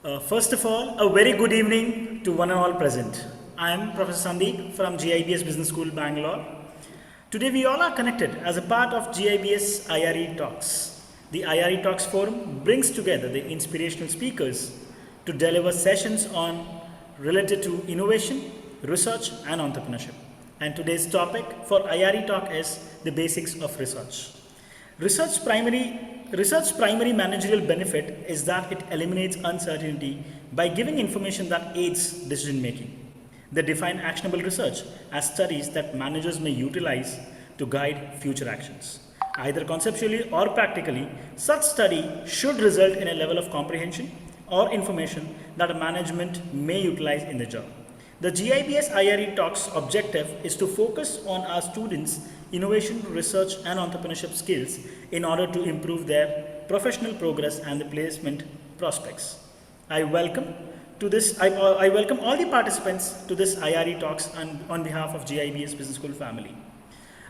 First of all, a very good evening to one and all present. I am Professor Sandeep from GIBS Business School, Bangalore. Today we all are connected as a part of GIBS IRE Talks. The IRE Talks Forum brings together the inspirational speakers to deliver sessions on related to innovation, research and entrepreneurship. And today's topic for IRE Talk is the basics of research. Research primary managerial benefit is that it eliminates uncertainty by giving information that aids decision making. They define actionable research as studies that managers may utilize to guide future actions. Either conceptually or practically, such study should result in a level of comprehension or information that a management may utilize in the job. The GIBS IRE Talks objective is to focus on our students' innovation, research and entrepreneurship skills in order to improve their professional progress and the placement prospects. I welcome all the participants to this IRE Talks on behalf of GIBS Business School family.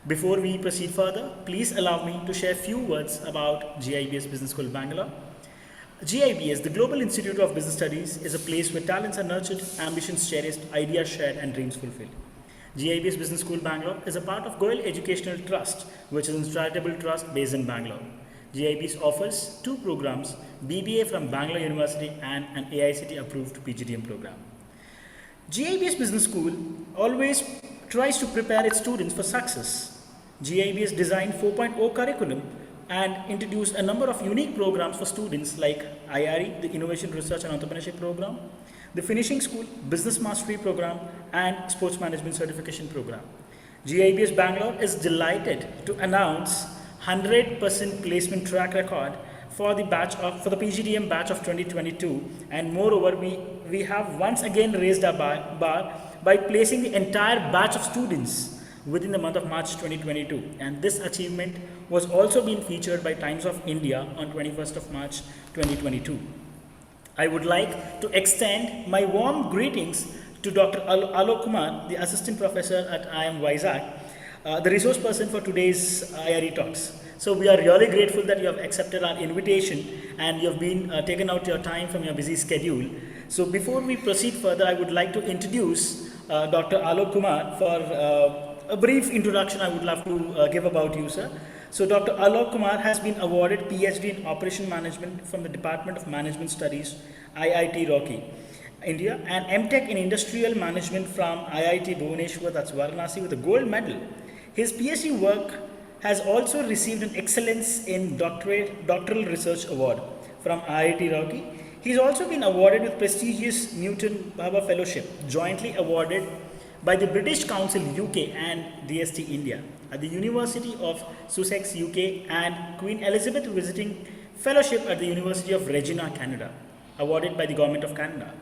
Before we proceed further, please allow me to share a few words about GIBS Business School Bangalore. GIBS, the Global Institute of Business Studies, is a place where talents are nurtured, ambitions cherished, ideas shared and dreams fulfilled. GIBS Business School Bangalore is a part of Goel Educational Trust, which is a charitable trust based in Bangalore. GIBS offers two programs, BBA from Bangalore University and an AICTE approved PGDM program. GIBS Business School always tries to prepare its students for success. GIBS designed 4.0 curriculum and introduced a number of unique programs for students like IRE, the Innovation, Research and Entrepreneurship Program, the Finishing School, Business Mastery Program and Sports Management Certification Program. GIBS Bangalore is delighted to announce 100% placement track record for the PGDM batch of 2022, and moreover we have once again raised our bar by placing the entire batch of students within the month of March 2022, and this achievement was also being featured by Times of India on 21st of March 2022. I would like to extend my warm greetings to Dr. Aalok Kumar, the Assistant Professor at IIM Vizag, the resource person for today's IRE Talks. So we are really grateful that you have accepted our invitation and you have been taken out your time from your busy schedule. So before we proceed further, I would like to introduce Dr. Aalok Kumar for a brief introduction I would love to give about you, sir. So Dr. Aalok Kumar has been awarded Ph.D. in Operation Management from the Department of Management Studies, IIT Roorkee, India, and M.Tech in Industrial Management from IIT Bhubaneswar, that's Varanasi, with a gold medal. His Ph.D. work has also received an Excellence in Doctoral Research Award from IIT Roorkee. He's also been awarded with prestigious Newton Bhabha Fellowship, jointly awarded by the British Council UK and DST India at the University of Sussex UK, and Queen Elizabeth Visiting Fellowship at the University of Regina, Canada, awarded by the Government of Canada.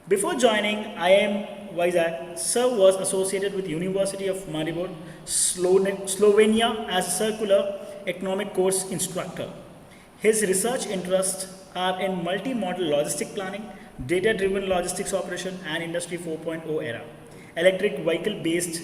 Before joining IIM Vizag, Sir was associated with University of Maribor, Slovenia as a circular economic course instructor. His research interests are in multi-modal logistic planning, data-driven logistics operation and Industry 4.0 era, electric vehicle-based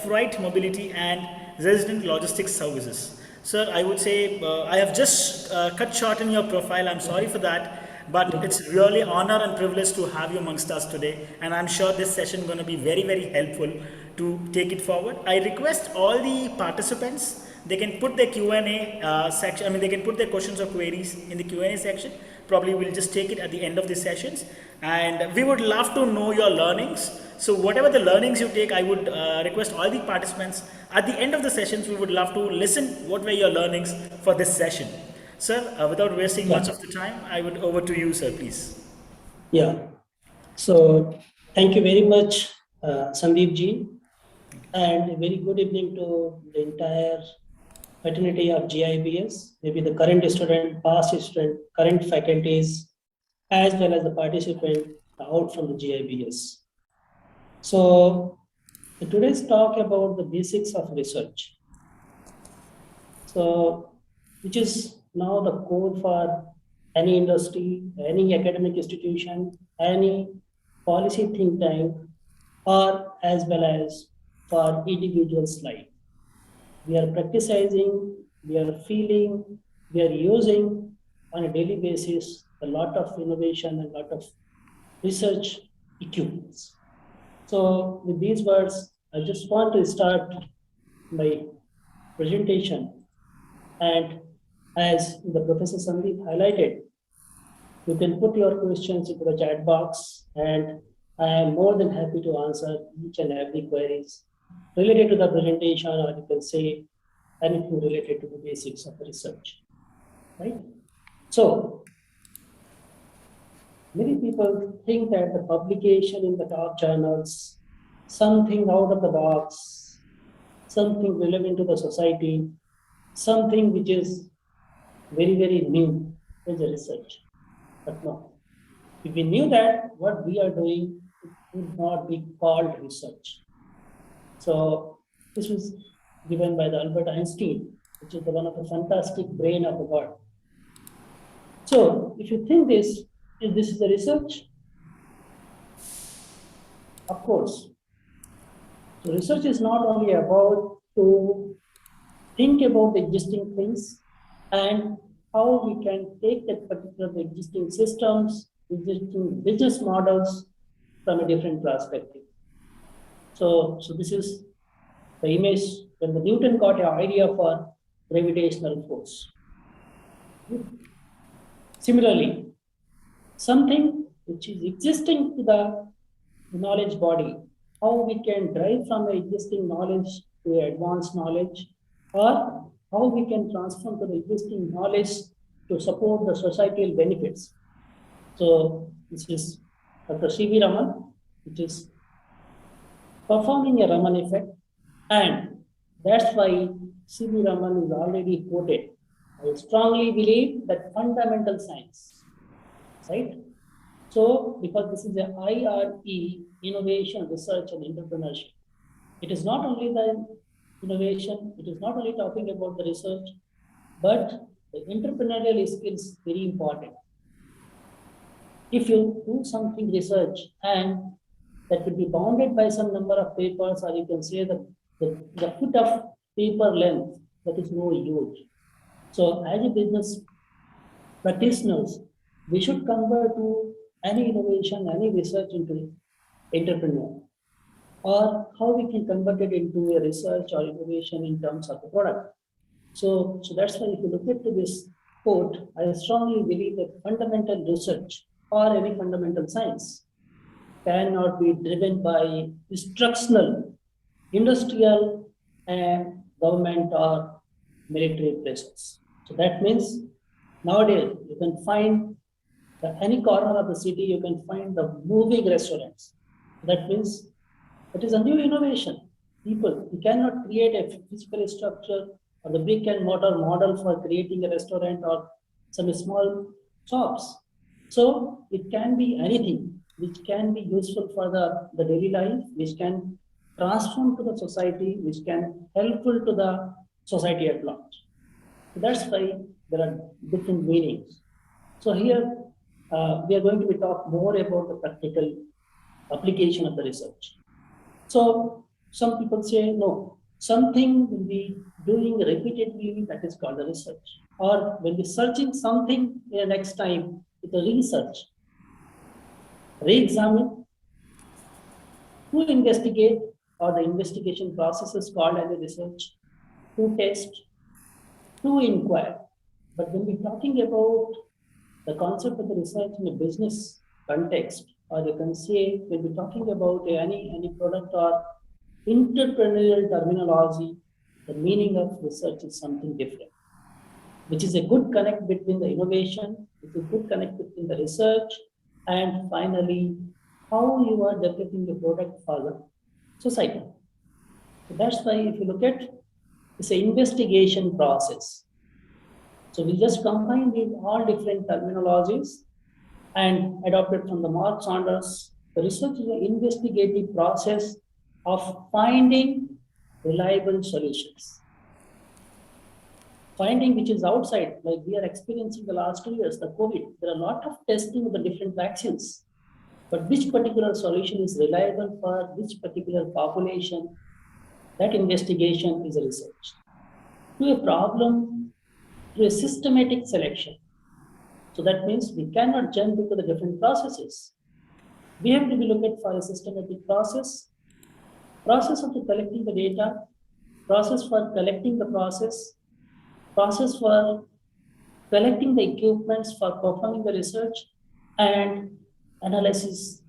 freight mobility and resident logistics services. Sir, I would say I have just cut short in your profile. I'm sorry for that, but it's really honor and privilege to have you amongst us today, and I'm sure this session is going to be very, very helpful to take it forward. I request all the participants, they can put their Q&A section, they can put their questions or queries in the Q&A section. Probably we'll just take it at the end of the sessions, and we would love to know your learnings. So whatever the learnings you take, I would request all the participants at the end of the sessions, we would love to listen what were your learnings for this session. Sir, without wasting much of the time, I would over to you, sir, please. Yeah. So thank you very much, Sandeep ji, and a very good evening to the entire fraternity of GIBS, maybe the current student, past student, current faculties, as well as the participant out from the GIBS. So today's talk about the basics of research. So which is now the core for any industry, any academic institution, any policy think tank, or as well as for individuals' life. We are practicing, we are feeling, we are using on a daily basis a lot of innovation and a lot of research equipments. So with these words, I just want to start my presentation. And as the Professor Sandeep highlighted, you can put your questions into the chat box, and I am more than happy to answer each and every queries related to the presentation, or you can say anything related to the basics of the research, right? So many people think that the publication in the top journals, something out of the box, something relevant to the society, something which is very, very new is a research. But no, if we knew that what we are doing, it would not be called research. So this was given by the Albert Einstein, which is the one of the fantastic brain of the world. So if you think this is the research, of course. So research is not only about to think about the existing things and how we can take that particular existing systems, existing business models from a different perspective. So this is the image when the Newton got an idea for gravitational force. Similarly, something which is existing to the knowledge body, how we can drive from the existing knowledge to advanced knowledge, or how we can transform to the existing knowledge to support the societal benefits. So this is Dr. C.V. Raman, which is performing a Raman effect, and that's why C.V. Raman is already quoted. I strongly believe that fundamental science, right? So because this is a IRE, innovation, research and entrepreneurship. It is not only the innovation, it is not only talking about the research, but the entrepreneurial skills very important. If you do something research and that will be bounded by some number of papers, or you can say the foot of paper length, that is no use. So as a business practitioners, we should convert to any innovation, any research into entrepreneur, or how we can convert it into a research or innovation in terms of the product. So that's why if you look at this quote, I strongly believe that fundamental research or any fundamental science cannot be driven by instructional, industrial, and government or military pressures. So that means nowadays you can find any corner of the city, you can find the moving restaurants. That means it is a new innovation. People, you cannot create a physical structure or the brick and mortar model for creating a restaurant or some small shops. So it can be anything which can be useful for the daily life, which can transform to the society, which can helpful to the society at large. So that's why there are different meanings. So here we are going to be talk more about the practical application of the research. So some people say, no, something will be doing repeatedly, that is called the research. Or when we're searching something next time, with a research, re-examine, to investigate, or the investigation process is called as a research, to test, to inquire. But when we're talking about the concept of the research in a business context, or you can say when we're talking about any product or entrepreneurial terminology, the meaning of research is something different, which is a good connect between the innovation, which is a good connect between the research, and finally, how you are developing a product for the society. So that's why if you look at it's an investigation process. So we just combine these all different terminologies and adopted from the Mark Saunders. The research is an investigative process of finding reliable solutions. Finding which is outside, like we are experiencing the last 2 years, the COVID, there are a lot of testing of the different vaccines. But which particular solution is reliable for which particular population, that investigation is a research. To a problem, to a systematic selection. So that means we cannot jump into the different processes. We have to be looking for a systematic process of collecting the data, process for collecting the process for collecting the equipments for performing the research, and analysis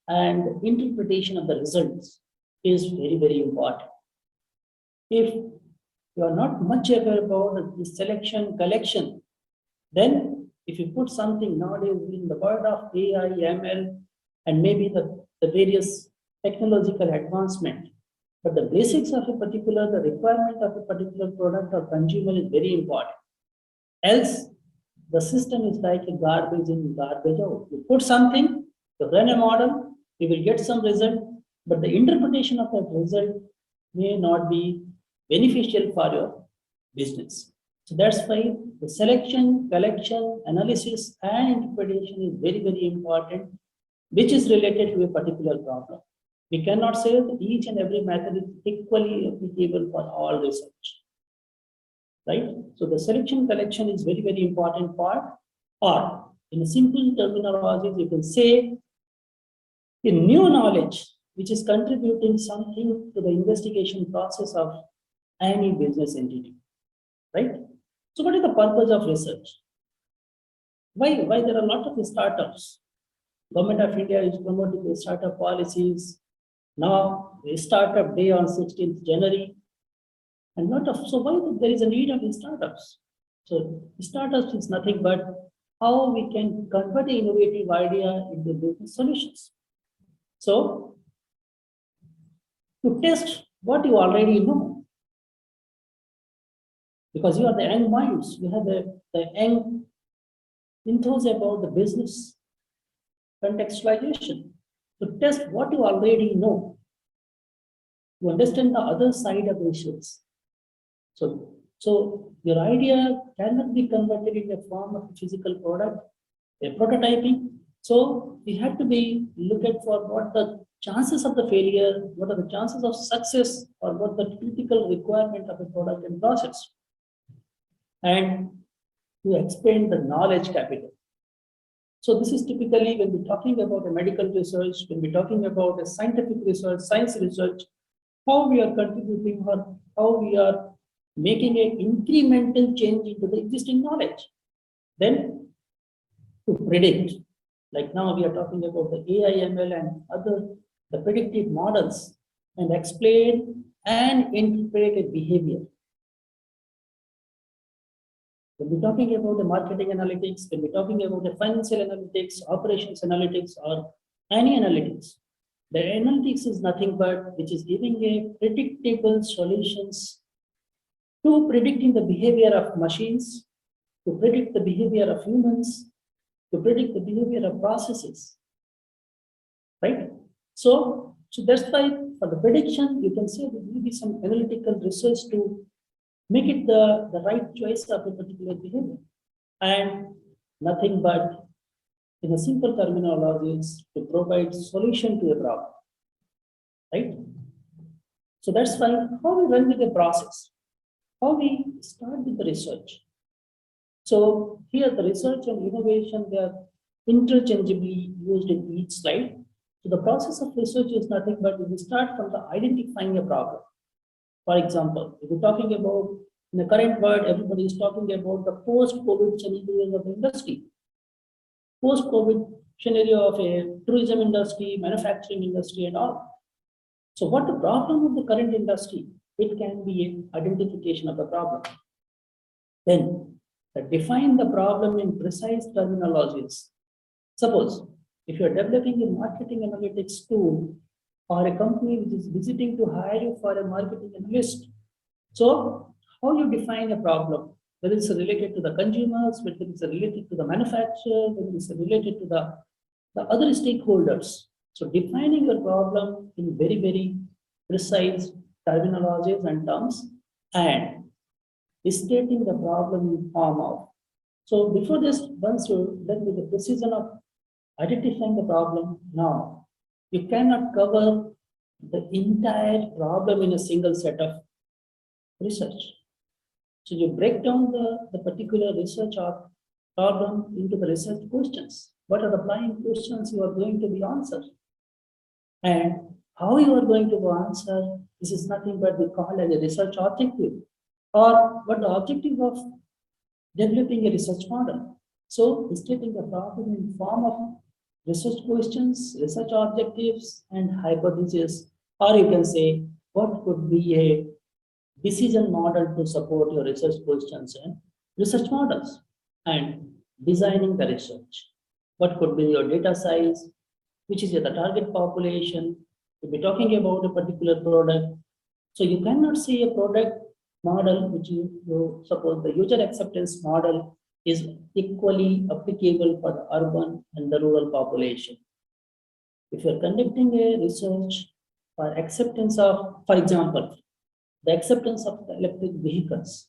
and interpretation of the results is very, very important. If you are not much aware about the selection, collection, then if you put something nowadays in the world of AI, ML, and maybe the various technological advancement, but the basics of a particular, the requirement of a particular product or consumer is very important. Else, the system is like a garbage in, garbage out. You put something, you run a model, you will get some result, but the interpretation of that result may not be beneficial for your business. So that's why the selection, collection, analysis, and interpretation is very, very important, which is related to a particular problem. We cannot say that each and every method is equally applicable for all research. Right? So the selection collection is very, very important part, or in a simple terminology, you can say a new knowledge which is contributing something to the investigation process of any business entity. Right? So what is the purpose of research? Why there are a lot of startups? Government of India is promoting the startup policies. Now, a startup day on 16th January. And so why there is a need of startups? So startups is nothing but how we can convert the innovative idea into business solutions. So to test what you already know, because you are the young minds, you have the young enthusiasm about the business contextualization. To test what you already know, to understand the other side of the issues. So your idea cannot be converted in the form of a physical product, a prototyping. So we have to be looking for what the chances of the failure, what are the chances of success, or what the critical requirement of a product and process. And to expand the knowledge capital. So this is typically when we're talking about a medical research, when we're talking about a scientific research, science research, how we are contributing or how we are making an incremental change into the existing knowledge. Then to predict, like now we are talking about the AI, ML and other, the predictive models, and explain and interpret a behavior. When we're talking about the marketing analytics, when we're talking about the financial analytics, operations analytics, or any analytics, the analytics is nothing but which is giving a predictable solutions to predicting the behavior of machines, to predict the behavior of humans, to predict the behavior of processes, right? So that's why for the prediction, you can say there will be some analytical research to make it the right choice of a particular behavior, and nothing but in a simple terminology is to provide solution to a problem, right? So that's why how we run with the process, how we start with the research. So here the research and innovation, they are interchangeably used in each slide. So the process of research is nothing but we start from the identifying a problem. For example, if we're talking about in the current world, everybody is talking about the post-COVID scenario of the industry. Post-COVID scenario of a tourism industry, manufacturing industry and all. So what the problem of the current industry? It can be an identification of the problem. Then define the problem in precise terminologies. Suppose if you are developing a marketing analytics tool or a company which is visiting to hire you for a marketing analyst. So how you define a problem, whether it's related to the consumers, whether it's related to the manufacturer, whether it's related to the other stakeholders. So defining your problem in very, very precise terminologies and terms, and stating the problem in form of. So before this, once you done with the precision of identifying the problem, now you cannot cover the entire problem in a single set of research. So you break down the particular research of problem into the research questions. What are the prime questions you are going to be answered? And how you are going to answer, this is nothing but we call as a research objective, or what the objective of developing a research model. So stating the problem in form of research questions, research objectives, and hypotheses, or you can say what could be a decision model to support your research questions and research models, and designing the research. What could be your data size, which is the target population. If we're talking about a particular product, so you cannot see a product model which you suppose the user acceptance model is equally applicable for the urban and the rural population. If you're conducting a research for acceptance of, for example, the acceptance of the electric vehicles.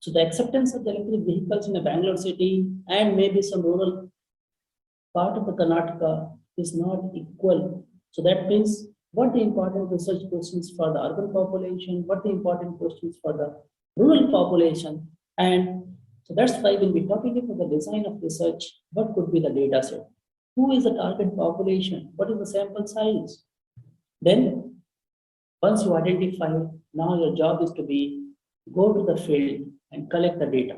So the acceptance of the electric vehicles in a Bangalore city and maybe some rural part of the Karnataka is not equal. So that means what the important research questions for the urban population, what the important questions for the rural population. And so that's why when we're talking about the design of research, what could be the data set? Who is the target population? What is the sample size? Then once you identify, now your job is to be go to the field and collect the data.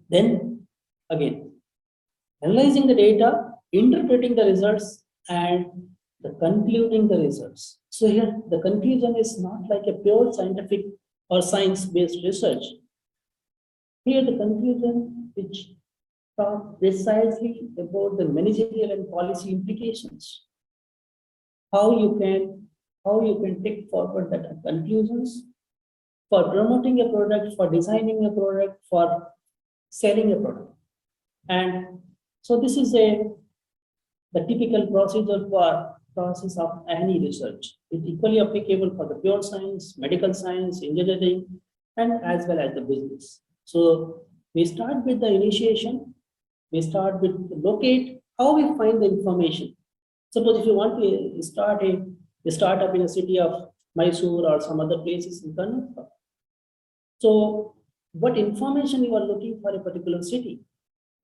Then again, analyzing the data, interpreting the results, and the concluding the results. So here the conclusion is not like a pure scientific or science-based research. Here the conclusion which talks precisely about the managerial and policy implications. How you can take forward that conclusions for promoting a product, for designing a product, for selling a product. And so this is the typical process of any research. It's equally applicable for the pure science, medical science, engineering, and as well as the business. So we start with the initiation. We start with locate, how we find the information. Suppose if you want to start a startup in a city of Mysore or some other places in Karnataka. So what information you are looking for a particular city?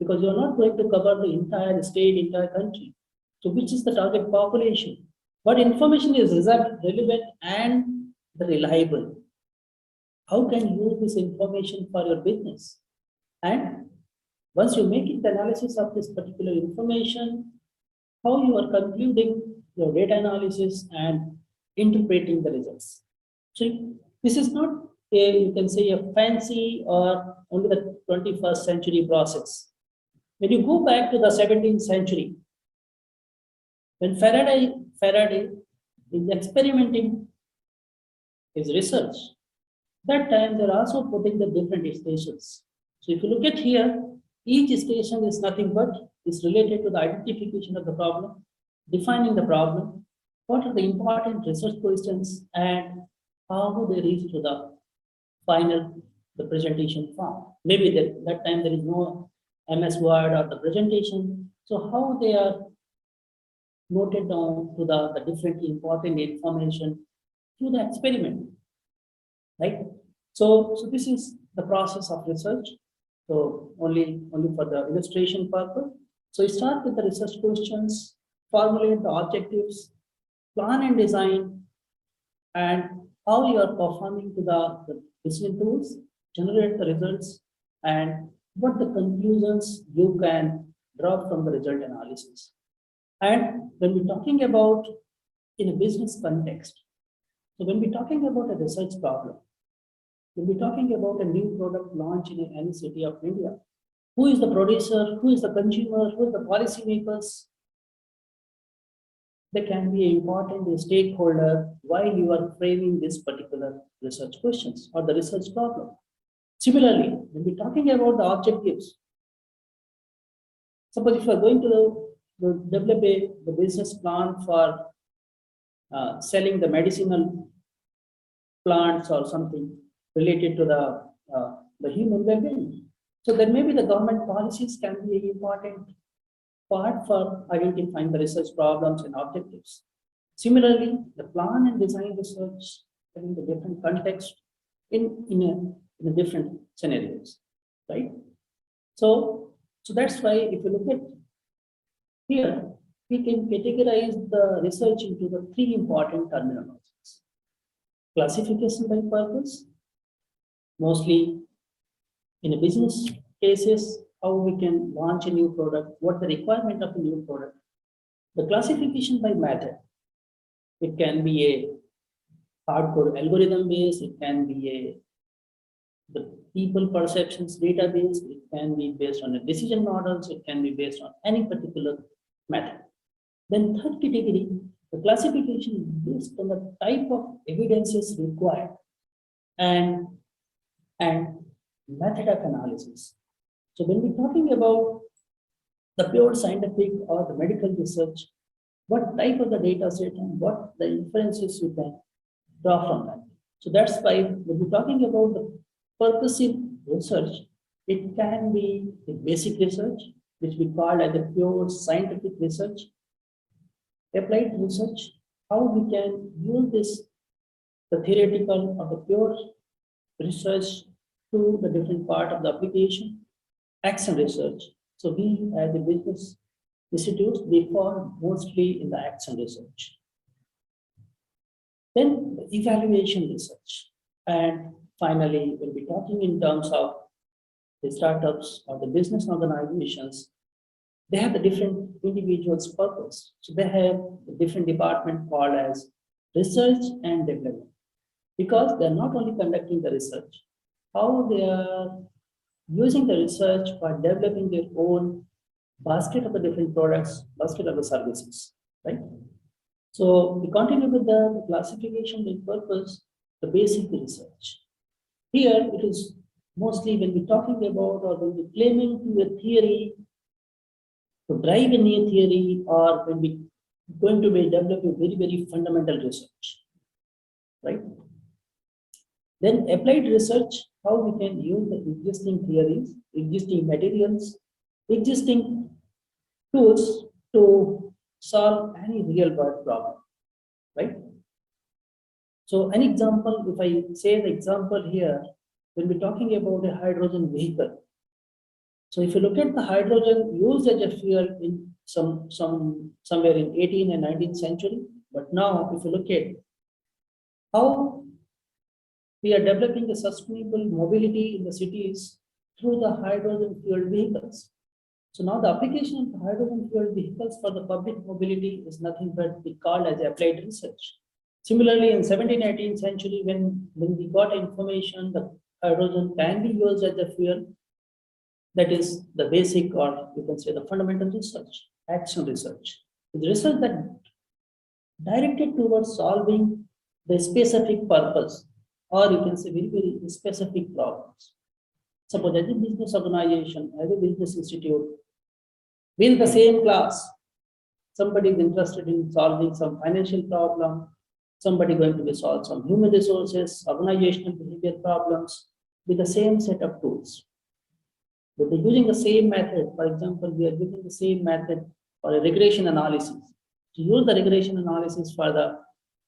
Because you are not going to cover the entire state, entire country. So which is the target population? What information is relevant and reliable? How can you use this information for your business? And once you make the analysis of this particular information, how you are concluding your data analysis and interpreting the results. So this is not you can say a fancy or only the 21st century process. When you go back to the 17th century, when Faraday is experimenting his research, that time they're also putting the different stations. So if you look at here, each station is nothing but is related to the identification of the problem, defining the problem, what are the important research questions, and how they reach to the final the presentation form. Maybe that time there is no MS Word or the presentation. So how they are noted down to the different important information through the experiment, right? So this is the process of research. So only for the illustration purpose. So you start with the research questions, formulate the objectives, plan and design, and how you are performing to the decision tools, generate the results, and what the conclusions you can draw from the result analysis. And when we're talking about in a business context, so when we're talking about a research problem, when we're talking about a new product launch in any city of India, who is the producer, who is the consumer, who is the policymakers? They can be an important stakeholder while you are framing this particular research questions or the research problem. Similarly, when we're talking about the objectives, suppose if you are going to develop the business plan for selling the medicinal plants or something related to the human well-being. So then maybe the government policies can be an important part for identifying the research problems and objectives. Similarly, the plan and design research in the different context in a different scenarios, right? So So that's why if you look at here, we can categorize the research into the three important terminologies. Classification by purpose, mostly in a business cases, how we can launch a new product, what the requirement of a new product. The classification by method, it can be a hardcore algorithm based, it can be a the people perceptions database, it can be based on a decision models, it can be based on any particular method. Then third category, the classification is based on the type of evidences required and method of analysis. So when we're talking about the pure scientific or the medical research, what type of the data set and what the inferences you can draw from that. So that's why when we're talking about the purposive research, it can be a basic research, which we call as a pure scientific research, applied research, how we can use this, the theoretical or the pure research to the different part of the application, action research. So we as the business institutes, they fall mostly in the action research. Then the evaluation research. And finally, when we're talking in terms of the startups or the business organizations, they have the different individuals' purpose. So they have a different department called as research and development, because they're not only conducting the research, how they are using the research for developing their own basket of the different products, basket of the services, right? So we continue with the classification with purpose, the basic research. Here it is mostly when we're talking about or when we're claiming to a theory, to drive a new theory, or when we're going to be developing very, very fundamental research, right? Then applied research, how we can use the existing theories, existing materials, existing tools to solve any real world problem, right? So an example, if I say the example here, when we're talking about a hydrogen vehicle. So if you look at the hydrogen used as a fuel in somewhere in 18th and 19th century, but now if you look at how we are developing a sustainable mobility in the cities through the hydrogen fueled vehicles. So now the application of the hydrogen fueled vehicles for the public mobility is nothing but we call as applied research. Similarly, in 17th, 18th century, when we got information that hydrogen can be used as a fuel, that is the basic, or you can say the fundamental research, action research. The research that directed towards solving the specific purpose, or you can say very, very specific problems. Suppose as a business organization, as a business institute, within the same class, somebody is interested in solving some financial problem, somebody going to be solve some human resources, organizational behavior problems with the same set of tools. But they're using the same method. For example, we are using the same method for a regression analysis. To use the regression analysis for the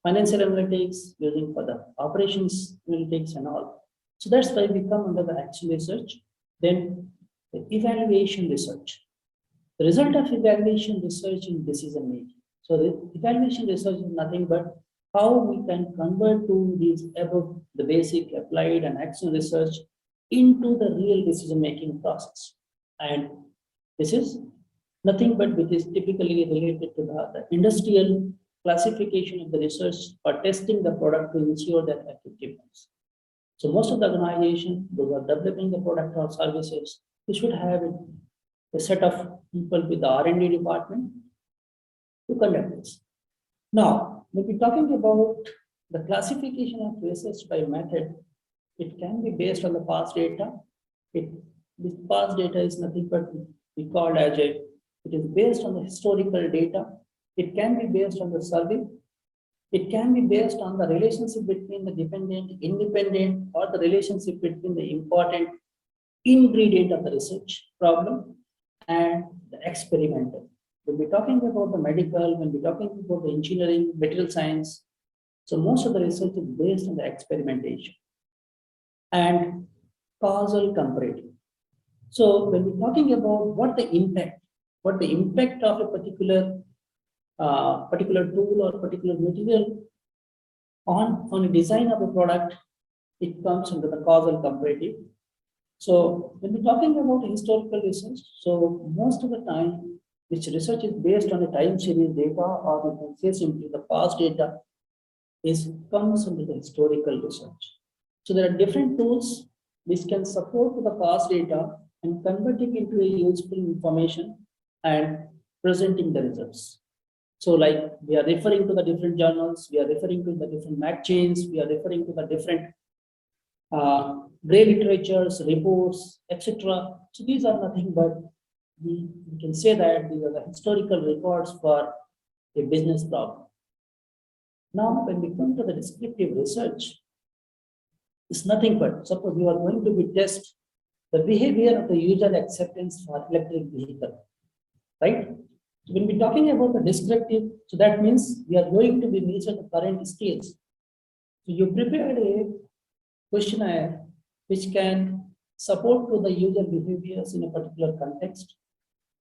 financial analytics, using for the operations analytics and all. So that's why we come under the action research. Then the evaluation research. The result of evaluation research in decision making. So the evaluation research is nothing but how we can convert to these above the basic applied and action research into the real decision making process. And this is nothing but which is typically related to the industrial classification of the research for testing the product to ensure that effectiveness. So most of the organizations, those are developing the product or services, they should have a set of people with the R&D department to conduct this. Now, when we're talking about the classification of research by method, it can be based on the past data. This past data is nothing but we call as it is based on the historical data. It can be based on the survey. It can be based on the relationship between the dependent, independent, or the relationship between the important ingredient of the research problem and the experimental. When we're talking about the medical, when we're talking about the engineering, material science, so most of the research is based on the experimentation and causal comparative. So when we're talking about what the impact of a particular tool or particular material on a design of a product, it comes under the causal comparative. So when we're talking about historical research, so most of the time, which research is based on a time series data, or we can say simply the past data, comes under the historical research. So there are different tools which can support the past data and convert it into a useful information and presenting the results. So like we are referring to the different journals, we are referring to the different magazines, we are referring to the different gray literatures, reports, etc. So these are nothing but we can say that these are the historical records for a business problem. Now, when we come to the descriptive research, it's nothing but suppose you are going to be test the behavior of the user acceptance for electric vehicle, right? So when we're talking about the descriptive, so that means we are going to be measuring the current states. So you prepared a questionnaire which can support to the user behaviors in a particular context.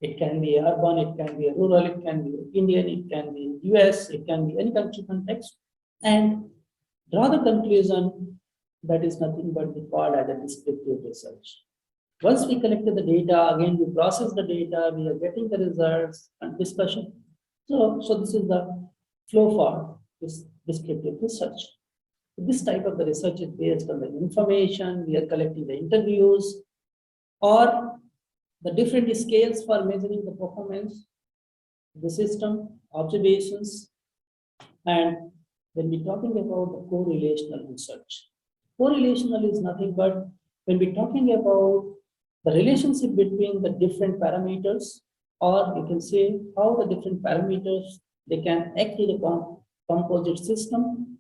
It can be urban, it can be rural, it can be Indian, it can be US, it can be any country context, and draw the conclusion that is nothing but we call as a descriptive research. Once we collected the data, again we process the data, we are getting the results and discussion. So this is the flow for this descriptive research. This type of the research is based on the information, we are collecting the interviews or the different scales for measuring the performance, the system, observations, and when we're talking about the correlational research. Correlational is nothing but when we're talking about the relationship between the different parameters, or you can say how the different parameters they can act in a composite system.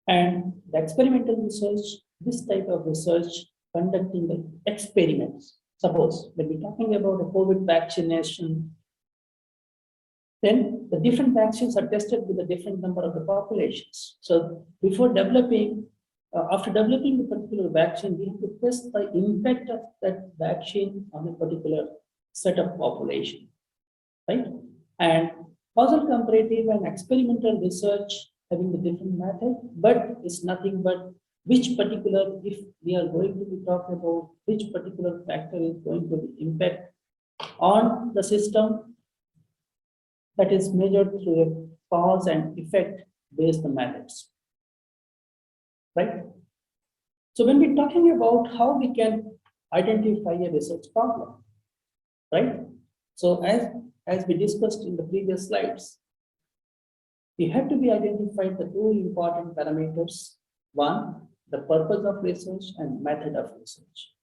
And the experimental research, this type of research conducting the experiments. Suppose when we're talking about a COVID vaccination, then the different vaccines are tested with a different number of the populations. So before developing, after developing a particular vaccine, we have to test the impact of that vaccine on a particular set of population, right? And causal comparative and experimental research having the different method, but it's nothing but which particular, if we are going to be talking about which particular factor is going to be impact on the system, that is measured through a cause and effect based methods, right? So when we're talking about how we can identify a research problem, right? So as we discussed in the previous slides, we have to be identified the two important parameters. One, the purpose of research and method of research.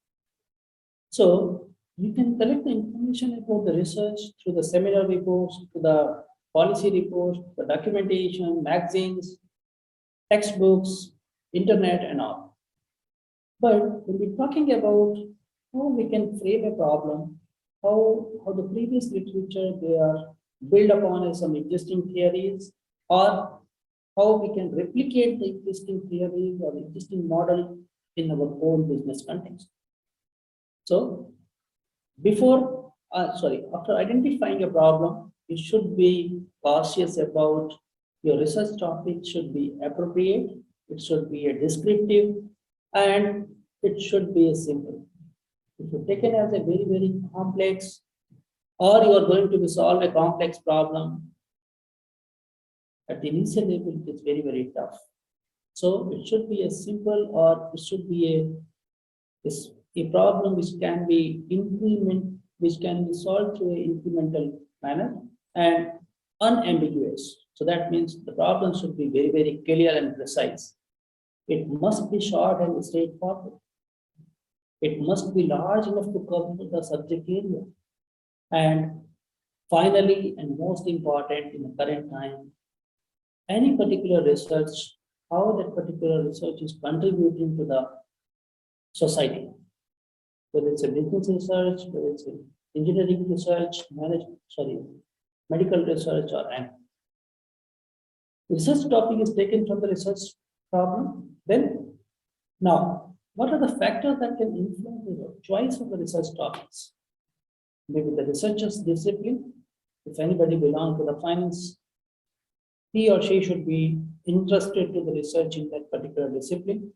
So you can collect the information about the research through the seminar reports, to the policy reports, the documentation, magazines, textbooks, internet and all. But when we're talking about how we can frame a problem, how the previous literature they are built upon some existing theories, or how we can replicate the existing theories or existing model in our own business context. So after identifying a problem, you should be cautious about your research topic should be appropriate, it should be a descriptive, and it should be a simple. If you take it as a very, very complex, or you are going to solve a complex problem, at the initial level, it is very, very tough. So it should be a simple, or it should be a problem which can be solved through an incremental manner and unambiguous. So that means the problem should be very, very clear and precise. It must be short and straightforward. It must be large enough to cover the subject area. And finally, and most important in the current time, any particular research, how that particular research is contributing to the society, whether it's a business research, whether it's an engineering research, medical research, or any. Research topic is taken from the research problem. Then now What are the factors that can influence the choice of the research topics? Maybe the researcher's discipline. If anybody belongs to the finance, he or she should be interested to the research in that particular discipline.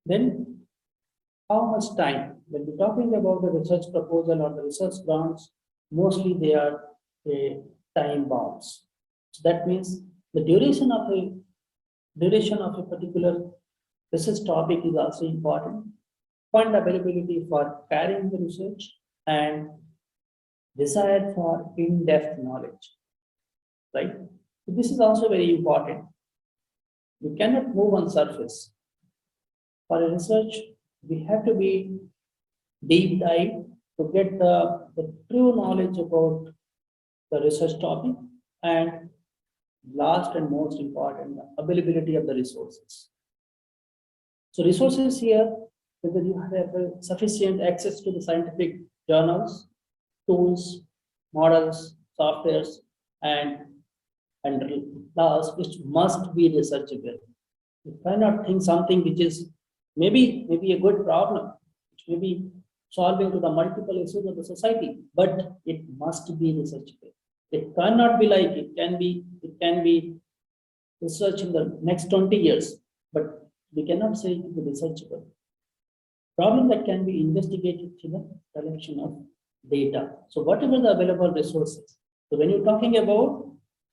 Then, how much time? When we're talking about the research proposal or the research grants, mostly they are time bounds. So that means the duration of a particular research topic is also important. Fund availability for carrying the research and desire for in-depth knowledge, right? So this is also very important. You cannot move on surface. For a research, we have to be deep dive to get the true knowledge about the research topic, and last and most important, the availability of the resources. So resources here, whether you have sufficient access to the scientific journals, tools, models, softwares, and laws which must be researchable. You cannot think something which is maybe a good problem, which may be solving to the multiple issues of the society, but it must be researchable. It cannot be like it can be research in the next 20 years, but we cannot say it is researchable. Problem that can be investigated through the collection of data. So whatever the available resources. So when you're talking about,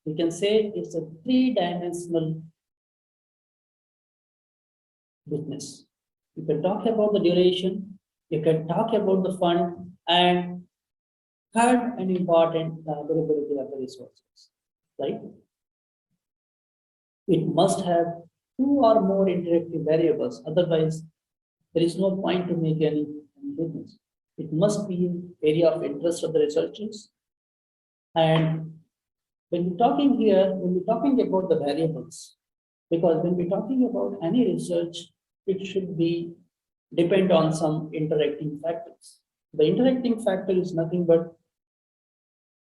we can say it's a three-dimensional business. You can talk about the duration, you can talk about the fund, and third and important, the availability of the resources, right? It must have two or more interactive variables, otherwise there is no point to make any business. It must be an area of interest of the researchers. And when we're talking here, when we're talking about the variables, because when we're talking about any research, it should be depend on some interacting factors. The interacting factor is nothing but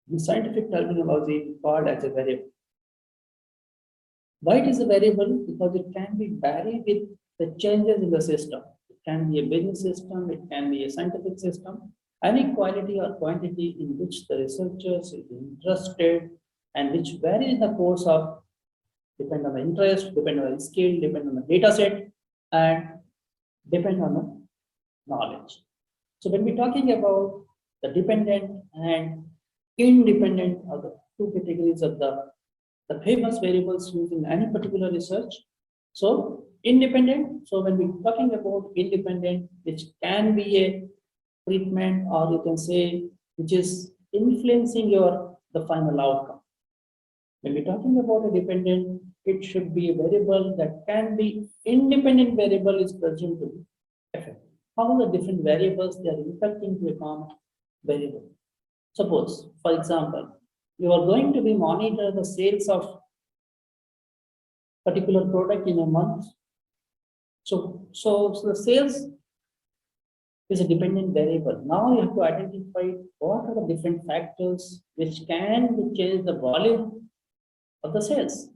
the scientific terminology called as a variable. Why it is a variable? Because it can be varied with the changes in the system. It can be a business system, it can be a scientific system, any quality or quantity in which the researchers is interested and which vary in the course of depend on the interest, depend on the skill, depend on the data set, and depend on the knowledge. So when we're talking about the dependent and independent are the two categories of the famous variables used in any particular research. So independent, so when we're talking about independent, which can be a treatment, or you can say which is influencing the final outcome. When we're talking about a dependent, it should be a variable that can be independent variable is presumed to be effective. How are the different variables they are impacting to a common variable? Suppose, for example, you are going to be monitor the sales of particular product in a month. So the sales is a dependent variable. Now you have to identify what are the different factors which can change the volume of the sales.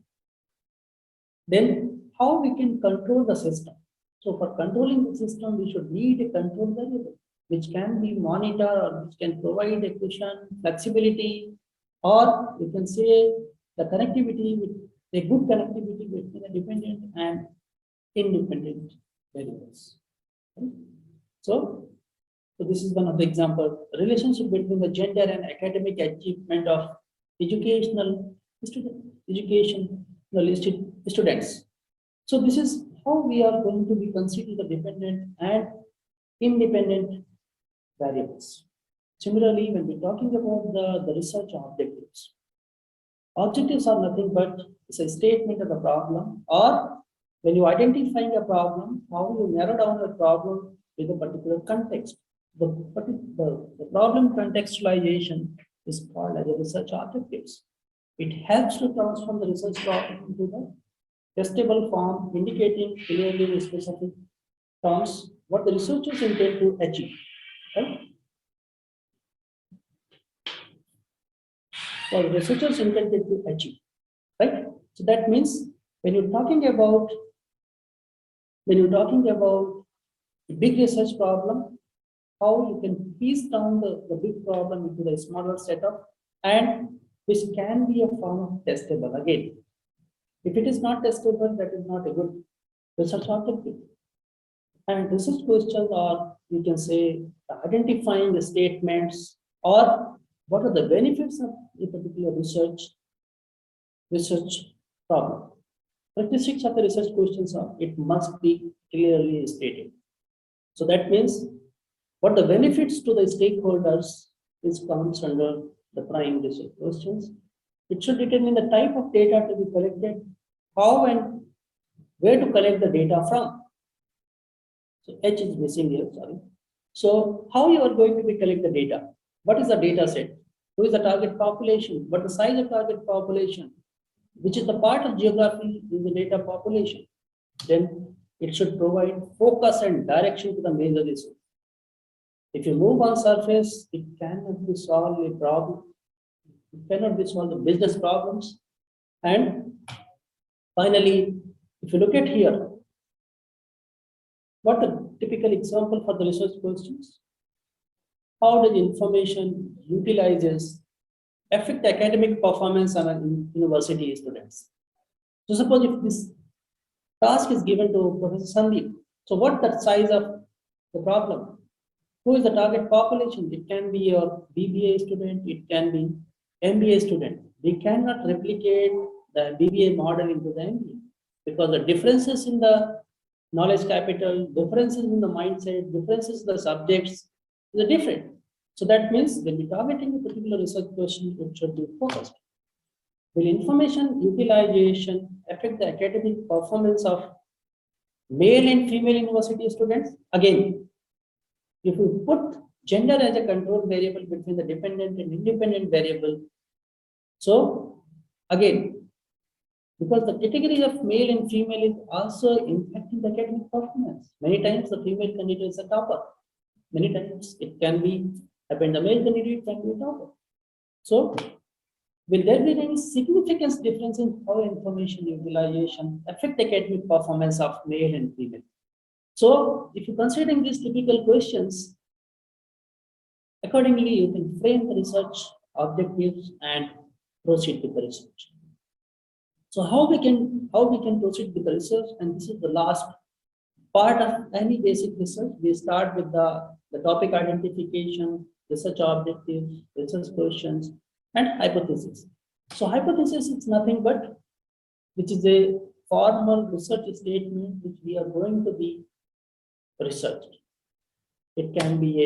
Then how we can control the system. So for controlling the system, we should need a control variable which can be monitored or which can provide a cushion, flexibility, or you can say the connectivity with a good connectivity between a dependent and independent variables. Okay? So this is one of the examples. Relationship between the gender and academic achievement of educational students. So this is how we are going to be considering the dependent and independent variables. Similarly, when we're talking about the research objectives, objectives are nothing but it's a statement of the problem, or when you identifying a problem, how you narrow down a problem with a particular context. The problem contextualization is called as a research objectives. It helps to transform the research problem into the testable form, indicating clearly in specific terms what the researchers intend to achieve. Right? What researchers intended to achieve. Right? So that means when you're talking about a big research problem, how you can piece down the big problem into the smaller setup, and which can be a form of testable. Again, if it is not testable, that is not a good research objective. And research questions are, you can say, identifying the statements or what are the benefits of a particular research problem. Characteristics of the research questions are it must be clearly stated. So that means what the benefits to the stakeholders is comes under the prime research questions. It should determine the type of data to be collected, how and where to collect the data from. So H is missing here, sorry. So how you are going to be collect the data? What is the data set? Who is the target population? What the size of target population? Which is the part of geography in the data population? Then it should provide focus and direction to the major issue. If you move on surface, it cannot be solved a problem. It cannot be solved the business problems. And finally, if you look at here, what a typical example for the research questions? How does information utilizes affect academic performance on a university students? So suppose if this task is given to Professor Sandeep, so what the size of the problem? Who is the target population? It can be your BBA student, it can be MBA student. We cannot replicate the BBA model into the MBA because the differences in the knowledge capital, differences in the mindset, differences in the subjects is different. So that means when we targeting a particular research question, it should be focused. Will information utilization affect the academic performance of male and female university students? Again, if we put gender as a control variable between the dependent and independent variable, so again, because the category of male and female is also impacting the academic performance. Many times the female candidate is a topper. Many times it can be happen the male candidate can be a topper. So will there be any significant difference in how information utilization affect the academic performance of male and female? So if you considering these typical questions, accordingly you can frame the research objectives and proceed with the research. So how we can proceed with the research, and this is the last part of any basic research. We start with the topic identification, research objectives, research questions, and hypothesis. So hypothesis is nothing but which is a formal research statement which we are going to be researched. It can be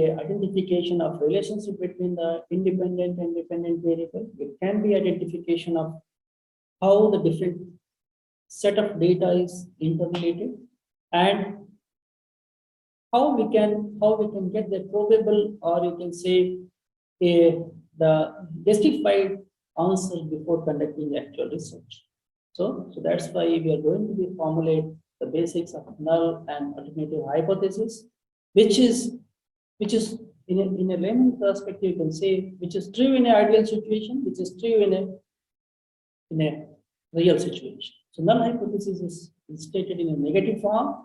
a identification of relationship between the independent and dependent variable. It can be identification of how the different set of data is interrelated and how we can get the probable, or you can say the justified answer before conducting the actual research. So that's why we are going to be formulate the basics of null and alternative hypothesis, which is in a layman perspective, you can say, which is true in an ideal situation, which is true in a real situation. So null hypothesis is stated in a negative form.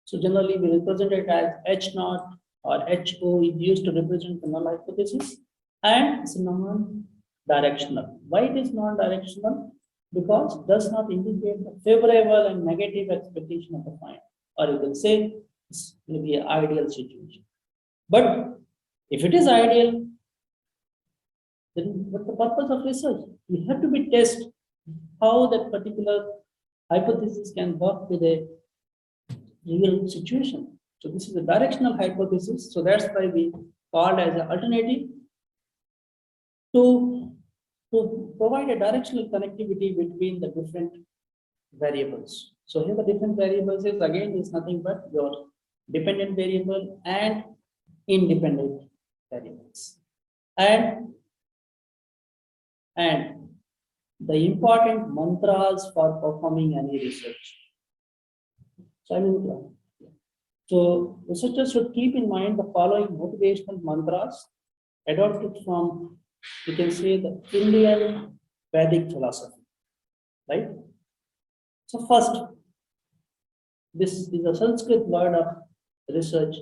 So generally we represent it as H naught or HO is used to represent the null hypothesis, and it's non-directional. Why it is non-directional? Because it does not indicate the favorable and negative expectation of the find, or you can say it's maybe an ideal situation. But if it is ideal, then what's the purpose of research? We have to be test how that particular hypothesis can work with a real situation. So this is a directional hypothesis. So that's why we called as an alternative to provide a directional connectivity between the different variables. So here the different variables is nothing but your dependent variable and independent variables. And the important mantras for performing any research. So researchers should keep in mind the following motivational mantras adopted from, you can say, the Indian Vedic philosophy, right? So first, This is a Sanskrit word of research,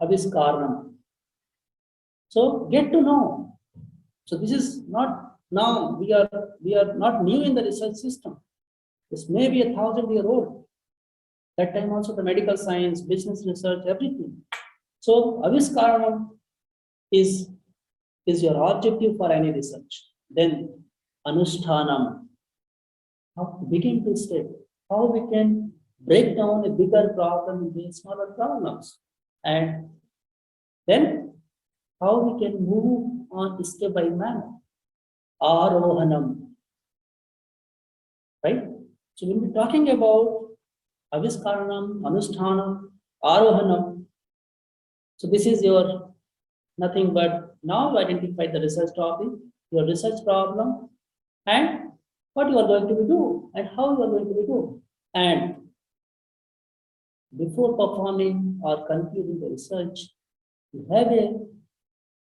aviskarnam. So get to know. So this is not now, we are not new in the research system. This may be 1,000-year-old. That time also the medical science, business research, everything. So aviskarnam is your objective for any research. Then anushtanam, how to begin to step, how we can break down a bigger problem into smaller problems, and then how we can move on step by manner. Arohanam, right? So when we're talking about aviskaranam, anushtanam, arohanam, so this is your nothing but now identify the research topic, your research problem, and what you are going to do and how you are going to do. And before performing or concluding the research, you have a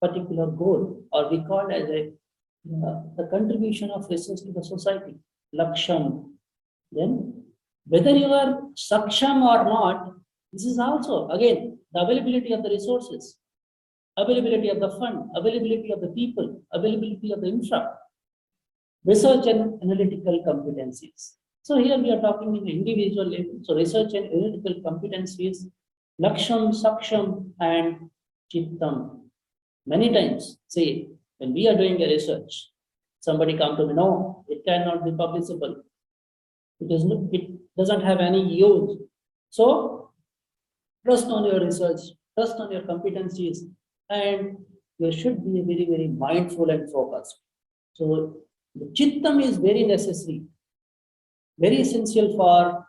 particular goal, or we call as the contribution of research to the society, laksham. Then whether you are saksham or not, this is also again the availability of the resources, availability of the fund, availability of the people, availability of the infra, research and analytical competencies. So here we are talking in individual level. So research and analytical competencies, laksham, saksham, and chittam. Many times, say, when we are doing a research, somebody come to me, no, it cannot be publishable. It doesn't have any use. So trust on your research, trust on your competencies, and you should be very, very mindful and focused. So the chittam is very necessary, very essential for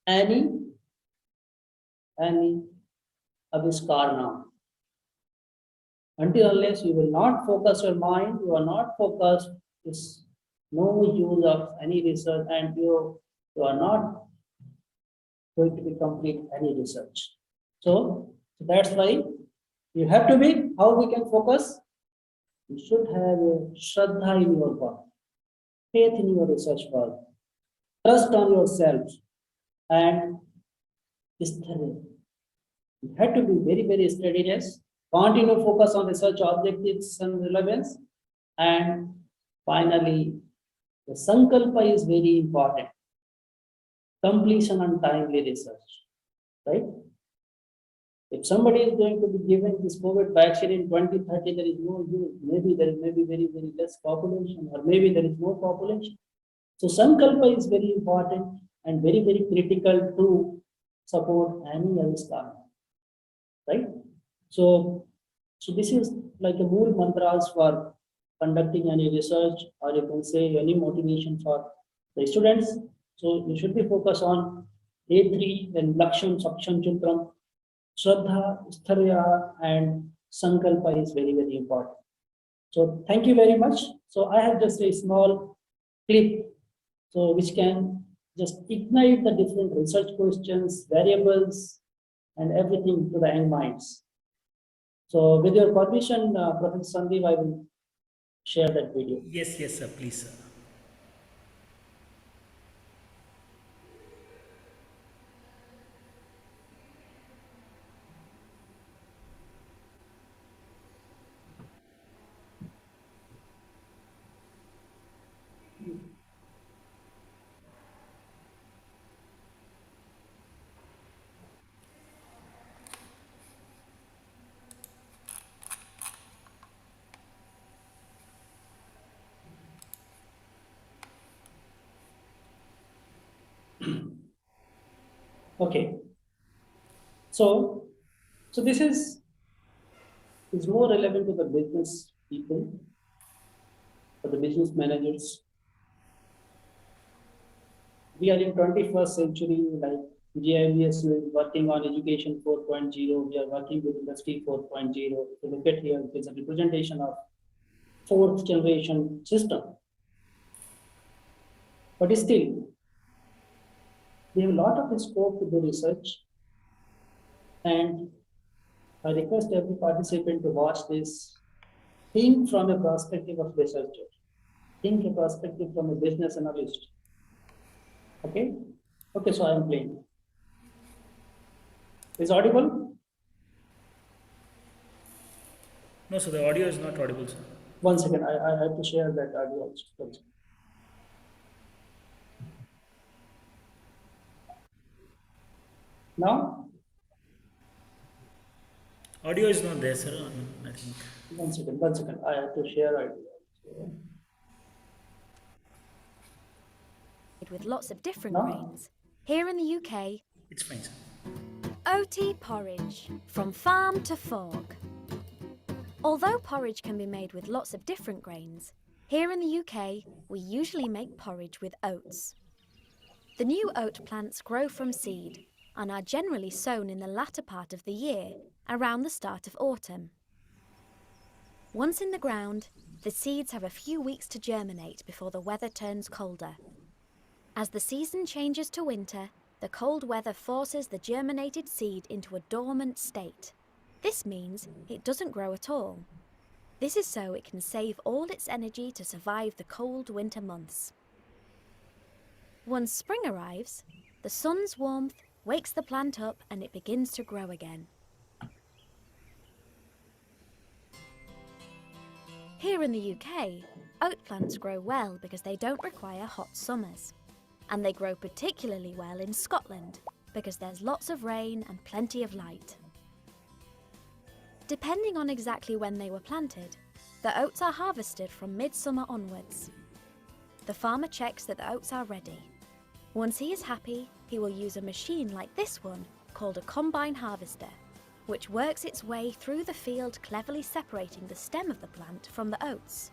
any aviskarna. Until unless you will not focus your mind, you are not focused, is no use of any research, and you are not going to be complete any research. So that's why you have to be, how we can focus? You should have a shraddha in your work, faith in your research work, trust on yourself, and isthare. You have to be very, very steadiness, continue focus on research objectives and relevance, and finally, the sankalpa is very important. Completion and timely research, right? If somebody is going to be given this COVID vaccine in 2030, there is no use. Maybe there may be very, very less population, or maybe there is no population. So sankalpa is very important and very, very critical to support any aviskar, right? So this is like a mool mantras for conducting any research, or you can say any motivation for the students. So you should be focused on A3 and Laksham, Saksham, Chitram, Shraddha, Stharya, and Sankalpa is very, very important. So thank you very much. So I have just a small clip, so which can just ignite the different research questions, variables, and everything to the young minds. So with your permission, Professor Sandeep, I will share that video. Yes, sir, please, sir. Okay. So this is more relevant to the business people, for the business managers. We are in 21st century, like GIBS is working on education 4.0. We are working with industry 4.0. If you look at here, it is a representation of fourth generation system. But still, we have a lot of scope to do research, and I request every participant to watch this. Think from a perspective of researcher. Think a perspective from a business analyst. Okay? Okay, so I am playing. Is audible? No, so the audio is not audible, sir. One second, I have to share that audio also. One second. Now, Audio is not there, sir. I think. one second. I have to share audio. With lots of different Now? grains. Here in the UK, It's fine, sir. OT porridge, from farm to fork. Although porridge can be made with lots of different grains, here in the UK, we usually make porridge with oats. The new oat plants grow from seed and are generally sown in the latter part of the year, around the start of autumn. Once in the ground, the seeds have a few weeks to germinate before the weather turns colder. As the season changes to winter, the cold weather forces the germinated seed into a dormant state. This means it doesn't grow at all. This is so it can save all its energy to survive the cold winter months. Once spring arrives, the sun's warmth wakes the plant up and it begins to grow again. Here in the UK, oat plants grow well because they don't require hot summers. And they grow particularly well in Scotland because there's lots of rain and plenty of light. Depending on exactly when they were planted, the oats are harvested from midsummer onwards. The farmer checks that the oats are ready. Once he is happy, he will use a machine like this one called a combine harvester, which works its way through the field, cleverly separating the stem of the plant from the oats.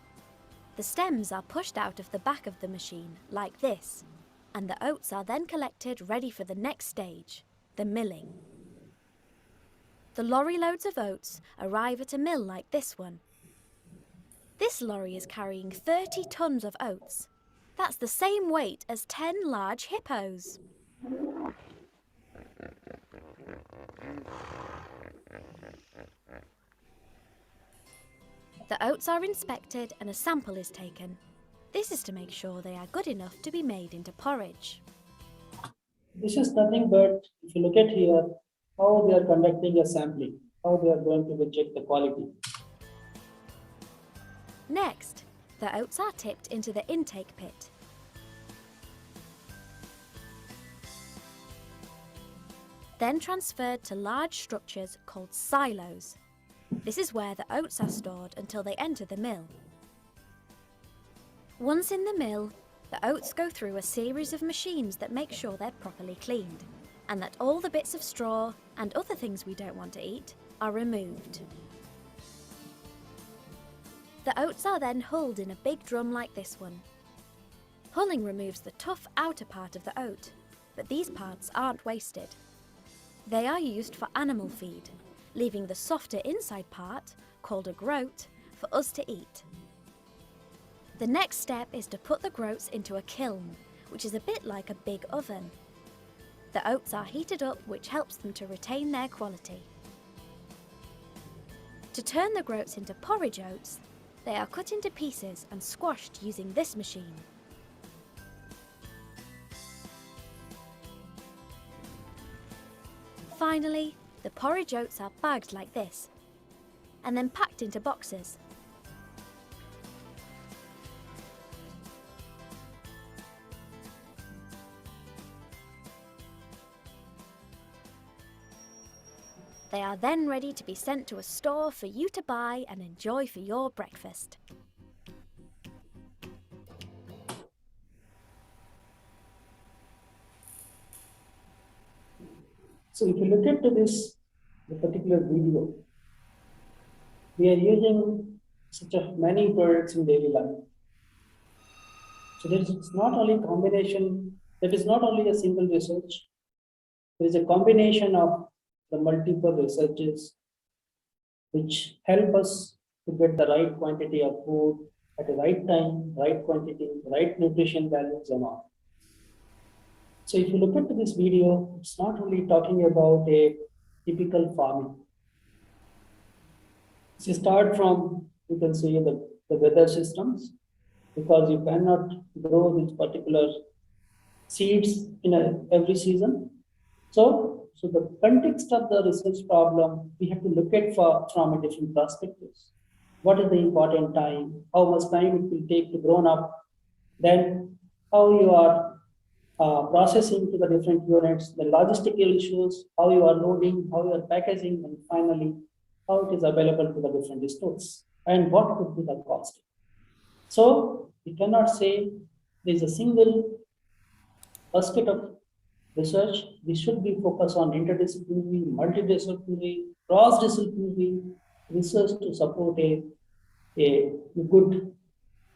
The stems are pushed out of the back of the machine like this, and the oats are then collected ready for the next stage, the milling. The lorry loads of oats arrive at a mill like this one. This lorry is carrying 30 tons of oats. That's the same weight as 10 large hippos. The oats are inspected and a sample is taken. This is to make sure they are good enough to be made into porridge. This is nothing but, if you look at here, how they are conducting a sampling, how they are going to check the quality. Next, the oats are tipped into the intake pit. Then transferred to large structures called silos. This is where the oats are stored until they enter the mill. Once in the mill, the oats go through a series of machines that make sure they're properly cleaned, and that all the bits of straw and other things we don't want to eat are removed. The oats are then hulled in a big drum like this one. Hulling removes the tough outer part of the oat, but these parts aren't wasted. They are used for animal feed, leaving the softer inside part, called a groat, for us to eat. The next step is to put the groats into a kiln, which is a bit like a big oven. The oats are heated up, which helps them to retain their quality. To turn the groats into porridge oats, they are cut into pieces and squashed using this machine. Finally, the porridge oats are bagged like this, and then packed into boxes. They are then ready to be sent to a store for you to buy and enjoy for your breakfast. So if you look at this the particular video, we are using such a many products in daily life. So there is not only combination, there is not only a single research, there is a combination of the multiple researches which help us to get the right quantity of food at the right time, right quantity, right nutrition values and all. So if you look at this video, it's not only talking about a typical farming. So start from, you can see the weather systems, because you cannot grow this particular seeds in every season. So the context of the research problem, we have to look at from a different perspectives. What is the important time? How much time it will take to grow up? Then how you are processing to the different units, the logistical issues, how you are loading, how you are packaging, and finally, how it is available to the different stores, and what could be the cost. So we cannot say there is a single basket of research. We should be focused on interdisciplinary, multidisciplinary, cross-disciplinary research to support a good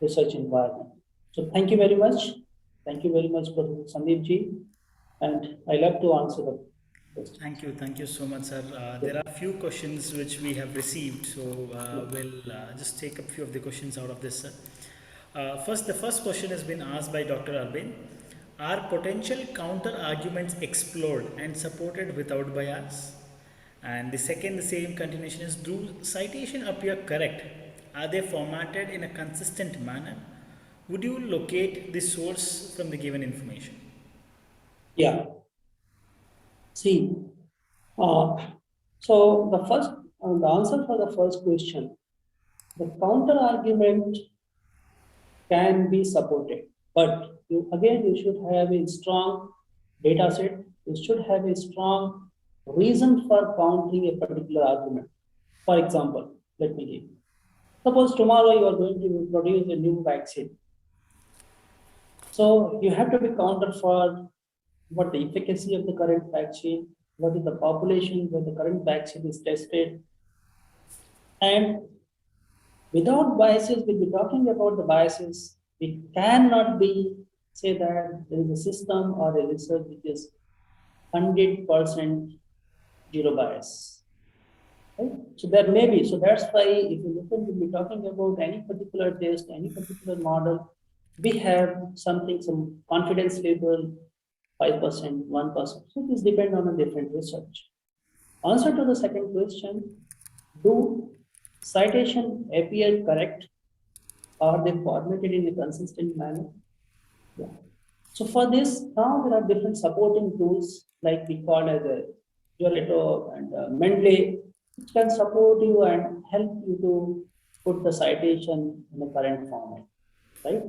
research environment. So thank you very much. Thank you very much, Professor Sandeep ji. And I love to answer the question. Thank you so much, sir. There are a few questions which we have received, so we'll just take a few of the questions out of this, sir. The first question has been asked by Dr. Arvind. Are potential counter arguments explored and supported without bias? And the second, the same continuation is, do citation appear correct? Are they formatted in a consistent manner? Would you locate the source from the given information? Yeah. See, so the answer for the first question, the counter argument can be supported, but you should have a strong data set. You should have a strong reason for countering a particular argument. For example, let me give. Suppose tomorrow you are going to produce a new vaccine. So you have to be counter for what the efficacy of the current vaccine, what is the population where the current vaccine is tested. And without biases, we'll be talking about the biases. We cannot say that there is a system or a research which is 100% zero bias. Right? So there may be. So that's why if you look at, we'll be talking about any particular test, any particular model, we have some confidence level, 5%, 1%. So this depends on a different research. Answer to the second question, do citation appear correct? Are they formatted in a consistent manner? Yeah. So for this, now there are different supporting tools like we call as a Qualitative and Mendeley, which can support you and help you to put the citation in the current format, right?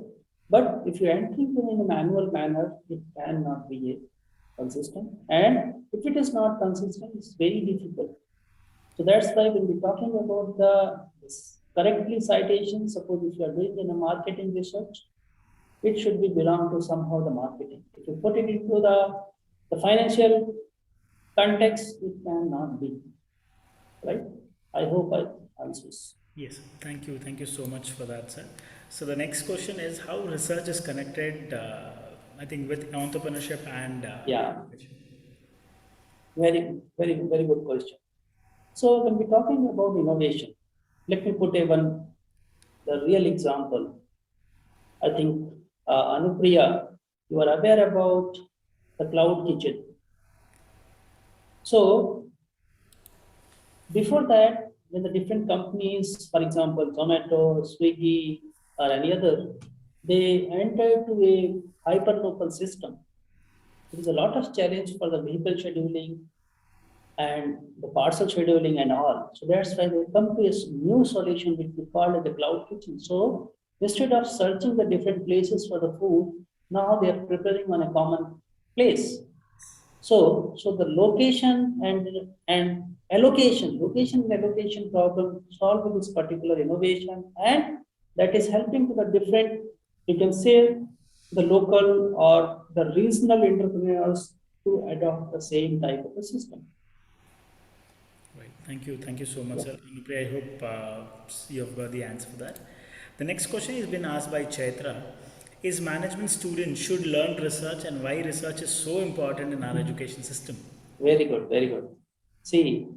But if you enter it in a manual manner, it cannot be consistent. And if it is not consistent, it's very difficult. So that's why when we're talking about this correctly citation, suppose if you are doing in a marketing research, it should be belong to somehow the marketing. If you put it into the financial context, it cannot be, right? I hope I answers. Yes, thank you. Thank you so much for that, sir. So the next question is how research is connected, I think, with entrepreneurship and... Yeah. Very, very, very good question. So when we're talking about innovation, let me put the real example. I think Anupriya, you are aware about the cloud kitchen. So before that, when the different companies, for example, Zomato, Swiggy, or any other, they entered to a hyper-local system. There is a lot of challenge for the vehicle scheduling and the parcel scheduling and all. So that's why they come to a new solution which we call as the cloud kitchen. So instead of searching the different places for the food, now they are preparing on a common place. So the location and allocation problem solved with this particular innovation, and that is helping to the different, you can say, the local or the regional entrepreneurs to adopt the same type of a system. Right. Thank you so much, sir. I hope you have got the answer for that. The next question has been asked by Chaitra. Is management students should learn research, and why research is so important in our education system? Very good, very good. See,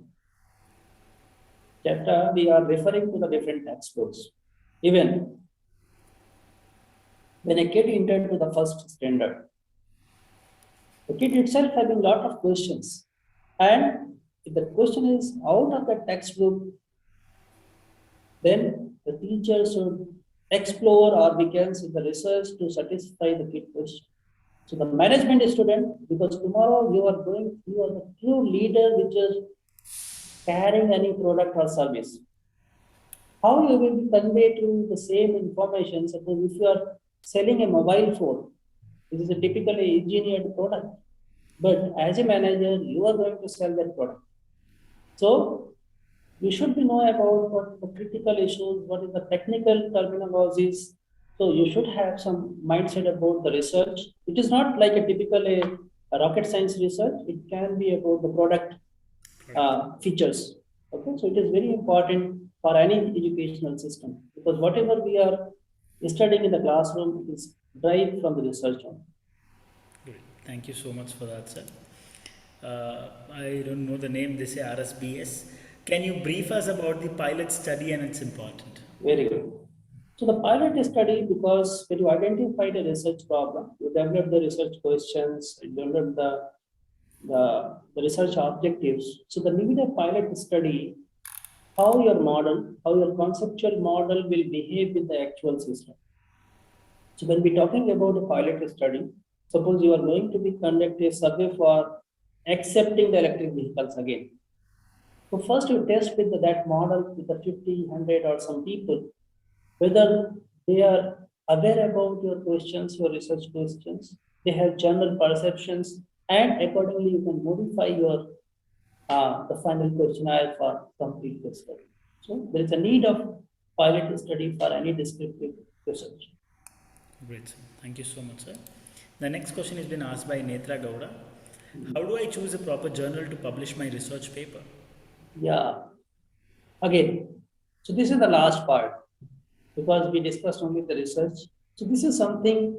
Chaitra, we are referring to the different textbooks. Even when a kid entered to the first standard, the kid itself having a lot of questions. And if the question is out of the textbook, then the teacher should explore, or we can see the research to satisfy the kid question. So the management student, because tomorrow you are the true leader which is carrying any product or service. How you will convey to the same information? Suppose if you are selling a mobile phone, this is a typically engineered product, but as a manager, you are going to sell that product. So you should be know about what the critical issues, what is the technical terminologies. So you should have some mindset about the research. It is not like a typical a rocket science research. It can be about the product features. Okay, so it is very important for any educational system because whatever we are studying in the classroom is derived from the research on. Great. Thank you so much for that, sir. I don't know the name, they say RSBS. Can you brief us about the pilot study and its important? Very good. So the pilot study, because when you identify the research problem, you develop the research questions, you develop the research objectives. So the need of pilot study, how your conceptual model will behave with the actual system. So when we're talking about a pilot study, suppose you are going to be conducting a survey for accepting the electric vehicles again. So first you test with that model with the 50, 100 or some people, whether they are aware about your questions, your research questions, they have general perceptions, and accordingly you can modify your the final questionnaire for complete the study. So there is a need of pilot study for any descriptive research. Great, sir. Thank you so much, sir. The next question has been asked by Netra Gowda. How do I choose a proper journal to publish my research paper? Yeah. Again, so this is the last part because we discussed only the research. So this is something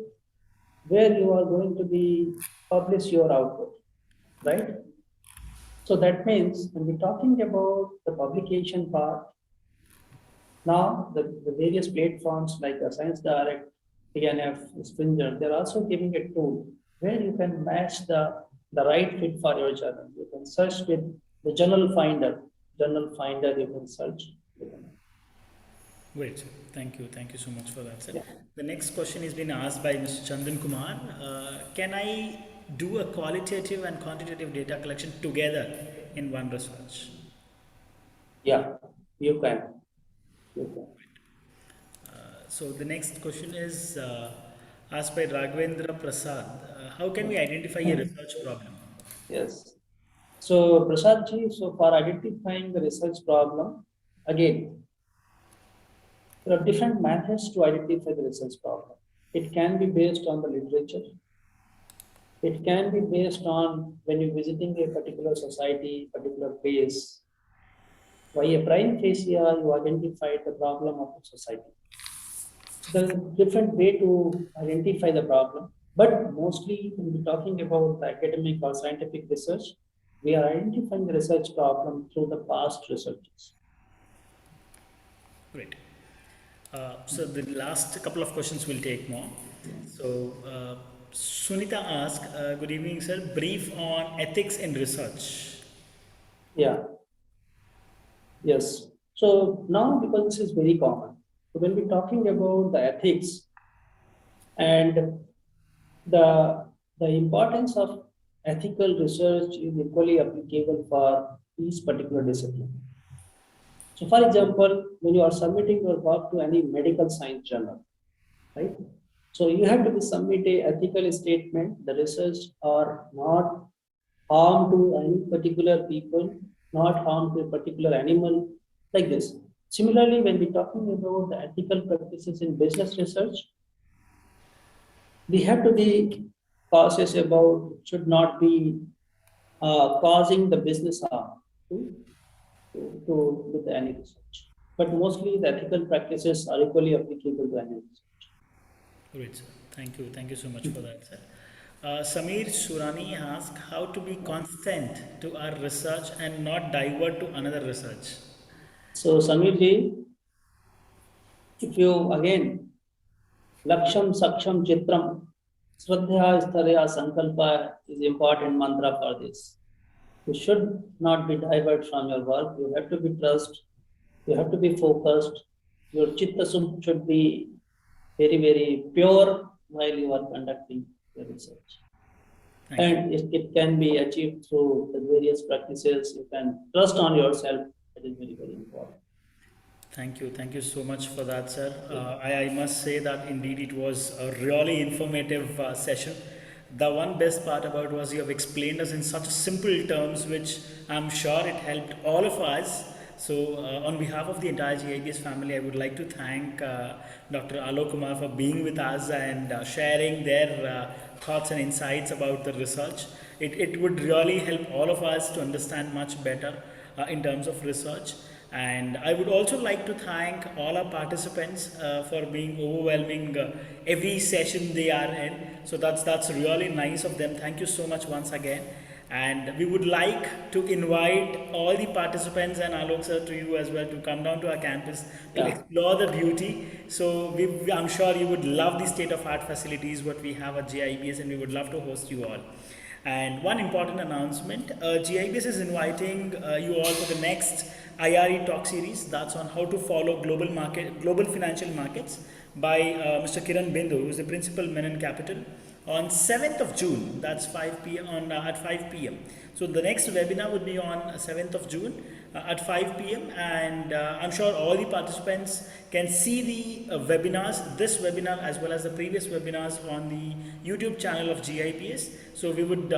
where you are going to be publish your output, right? So that means when we're talking about the publication part, now the various platforms like the Science Direct, TNF, Springer, they're also giving a tool where you can match the right fit for your journal. You can search with the journal finder. Journal finder, you can search. Great, sir. Thank you. Thank you so much for that, sir. Yeah. The next question has been asked by Mr. Chandan Kumar. Can I do a qualitative and quantitative data collection together in one research? Yeah, you can. You can. So the next question is asked by Raghavendra Prasad. How can we identify a research problem? Yes. So Prasad ji, so for identifying the research problem, again, there are different methods to identify the research problem. It can be based on the literature. It can be based on when you're visiting a particular society, particular place. By a prime facie, you identify the problem of the society. So there is a different way to identify the problem. But mostly when we're talking about the academic or scientific research, we are identifying the research problem through the past researches. Great. So the last couple of questions will take more. So Sunita asked, good evening, sir. Brief on ethics in research. Yeah. Yes. So now because this is very common. So when we're talking about the ethics and the importance of ethical research is equally applicable for each particular discipline. So for example, when you are submitting your work to any medical science journal, right? So you have to be submit a ethical statement. The research are not harm to any particular people, not harm to a particular animal, like this. Similarly, when we're talking about the ethical practices in business research, we have to be cautious about should not be causing the business harm to with any research. But mostly the ethical practices are equally applicable to any research. Great, sir. Thank you. Thank you so much for that, sir. Samir Surani asked how to be constant to our research and not divert to another research. So Samir ji, if you again Laksham Saksham Chitram Shraddha Stharya Sankalpa is important mantra for this. You should not be diverted from your work. You have to be trust. You have to be focused. Your chitta should be very, very pure while you are conducting your research. Thank you. And it can be achieved through the various practices. You can trust on yourself. That is very, very important. Thank you so much for that, sir. I must say that indeed it was a really informative session. The one best part about was you have explained us in such simple terms, which I'm sure it helped all of us. So, on behalf of the entire GIBS family, I would like to thank Dr. Aalok Kumar for being with us and sharing their thoughts and insights about the research. It would really help all of us to understand much better in terms of research. And I would also like to thank all our participants for being overwhelming every session they are in. So that's really nice of them. Thank you so much once again. And we would like to invite all the participants and Alok sir to you as well to come down to our campus to explore the beauty. So I'm sure you would love the state of art facilities what we have at GIBS, and we would love to host you all. And one important announcement, GIBS is inviting you all for the next IRE talk series. That's on how to follow global financial markets by Mr. Kiran Bindu, who is the principal Menon Capital, on 7th of June. That's 5 p.m. At 5 p.m. So the next webinar would be on 7th of June at 5 p.m. and I'm sure all the participants can see the webinars, this webinar as well as the previous webinars on the YouTube channel of GIBS. So we would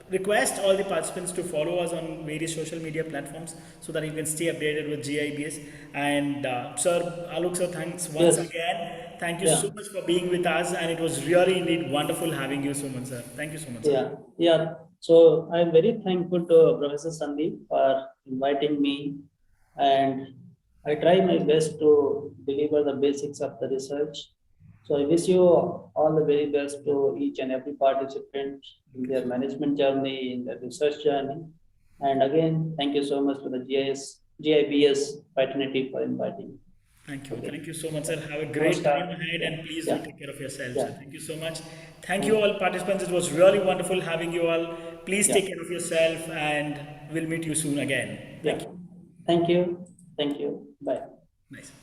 request all the participants to follow us on various social media platforms so that you can stay updated with GIBS. And Sir Alok sir, thanks once again. Thank you so much for being with us, and it was really indeed wonderful having you so much, sir. Thank you so much, sir. Yeah. So I'm very thankful to Professor Sandeep for inviting me, and I try my best to deliver the basics of the research. So I wish you all the very best to each and every participant in their management journey, in their research journey. And again, thank you so much to the GIBS fraternity for inviting me. Thank you. Thank you so much, sir. Have a great time ahead, and please do take care of yourself, sir. Thank you so much. Thank you all participants. It was really wonderful having you all. Please take care of yourself, and we'll meet you soon again. Thank you. Thank you. Thank you. Bye. Nice.